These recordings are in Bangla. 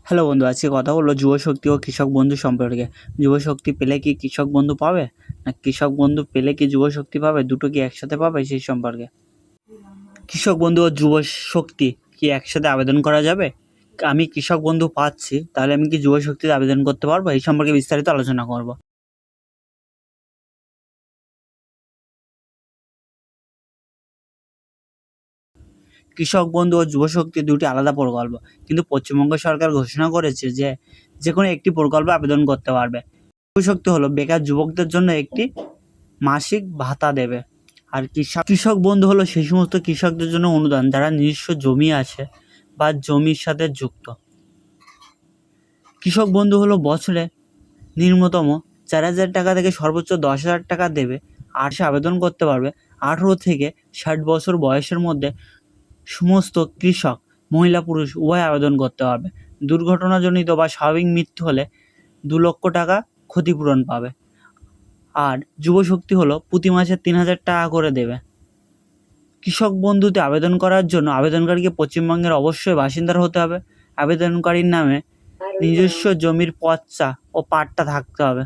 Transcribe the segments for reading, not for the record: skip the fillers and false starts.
হ্যালো বন্ধু, আজকে কথা হলো যুবশক্তি ও কৃষক বন্ধু সম্পর্কে। যুবশক্তি পেলে কি কৃষক বন্ধু পাবে, না কৃষক বন্ধু পেলে কি যুবশক্তি পাবে? দুটো কি একসাথে পাবে সেই সম্পর্কে। কৃষক বন্ধু ও যুবশক্তি কি একসাথে আবেদন করা যাবে? আমি কৃষক বন্ধু পাচ্ছি, তাহলে আমি কি যুবশক্তিতে আবেদন করতে পারবো? এই সম্পর্কে বিস্তারিত আলোচনা করব। কৃষক বন্ধু ও যুবশক্তি দুটি আলাদা প্রকল্প, কিন্তু পশ্চিমবঙ্গ সরকার ঘোষণা করেছে যে যে কোনো একটি প্রকল্পে আবেদন করতে পারবে। যুবশক্তি হলো বেকার যুবকদের জন্য একটি মাসিক ভাতা দেবে। আর কৃষক বন্ধু হলো সেই সমস্ত কৃষকদের জন্য অনুদান যারা নিজস্ব জমি আছে বা জমির সাথে যুক্ত। কৃষক বন্ধু হলো বছরে ন্যূনতম 4,000 টাকা থেকে সর্বোচ্চ 10,000 টাকা দেবে। আর সে আবেদন করতে পারবে 18 থেকে 60 বছর বয়সের মধ্যে সমস্ত কৃষক, মহিলা পুরুষ উভয় আবেদন করতে পারবে। দুর্ঘটনাজনিত বা স্বাভাবিক মৃত্যু হলে 2 লক্ষ টাকা ক্ষতিপূরণ পাবে। আর যুবশক্তি হলো প্রতি মাসে 3,000 টাকা করে দেবে। কৃষক বন্ধুতে আবেদন করার জন্য আবেদনকারীকে পশ্চিমবঙ্গের অবশ্যই বাসিন্দার হতে হবে। আবেদনকারীর নামে নিজস্ব জমির পচ্চা ও পাট্টা থাকতে হবে।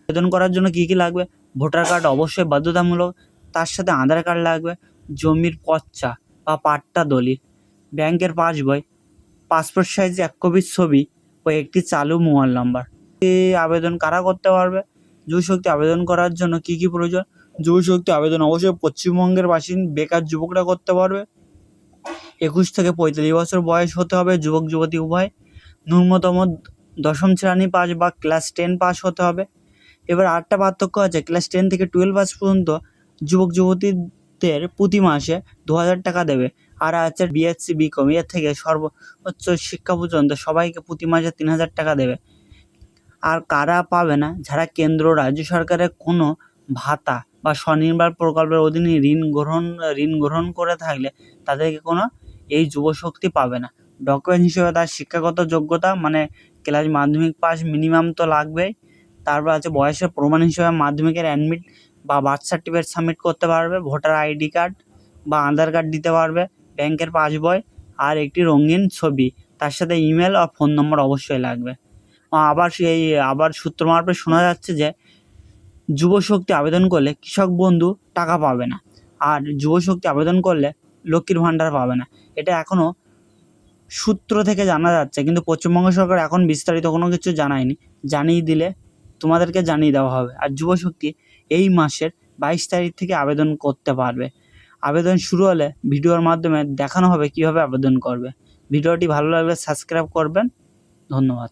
আবেদন করার জন্য কী কী লাগবে? ভোটার কার্ড অবশ্যই বাধ্যতামূলক, তার সাথে আধার কার্ড লাগবে, জমির পচ্চা বা পাট্টা দলিল, ব্যাংকের পাসবই, পাসপোর্ট সাইজ 1 কপির ছবি ও একটি চালু মোবাইল নাম্বার। এই আবেদন কারা করতে পারবে? যুবশক্তি আবেদন করার জন্য কী কী প্রয়োজন? যুবশক্তি আবেদন অবশ্যই পশ্চিমবঙ্গের বেকার যুবকরা করতে পারবে। 21 থেকে 45 বছর বয়স হতে হবে যুবক যুবতী উভয়। ন্যূনতম 10ম শ্রেণী পাস বা ক্লাস 10 পাস হতে হবে। এবার আরেকটা পার্থক্য আছে, ক্লাস 10 থেকে 12 পাস পর্যন্ত যুবক যুবতীদের প্রতি মাসে 2,000 টাকা দেবে। আর আছে বিএসসি বিকম এর থেকে সর্বোচ্চ শিক্ষা পর্যন্ত সবাইকে প্রতি মাসে 3,000 টাকা দেবে। আর কারা পাবে না? যারা কেন্দ্র রাজ্য সরকারের কোনো ভাতা বা স্বনির্ভর প্রকল্পের অধীনে ঋণ গ্রহণ করে থাকলে তাদেরকে কোনো এই যুবশক্তি পাবে না। ডকুমেন্ট হিসেবে তার শিক্ষাগত যোগ্যতা, মানে ক্লাস মাধ্যমিক পাস মিনিমাম তো লাগবেই। তারপর আছে বয়সের প্রমাণ হিসেবে মাধ্যমিকের অ্যাডমিট বা বার্থ সার্টিফিকেট সাবমিট করতে পারবে, ভোটার আইডি কার্ড বা আধার কার্ড দিতে পারবে, ব্যাংকের পাসবই আর একটি রঙিন ছবি, তার সাথে ইমেল আর ফোন নম্বর অবশ্যই লাগবে। আবার সূত্র মারফত শোনা যাচ্ছে যে যুবশক্তি আবেদন করলে কৃষক বন্ধু টাকা পাবে না, আর যুবশক্তি আবেদন করলে লক্ষ্মীর ভাণ্ডার পাবে না। এটা এখনও সূত্র থেকে জানা যাচ্ছে, কিন্তু পশ্চিমবঙ্গ সরকার এখন বিস্তারিত কোনো কিছু জানায়নি। জানিয়ে দিলে তোমাদেরকে জানিয়ে দেওয়া হবে। আর যুবশক্তি এই মাসের 22 তারিখ থেকে আবেদন করতে পারবে। আবেদন শুরু হলে ভিডিওর মাধ্যমে দেখানো হবে কীভাবে আবেদন করবে। ভিডিওটি ভালো লাগলে সাবস্ক্রাইব করবেন। ধন্যবাদ।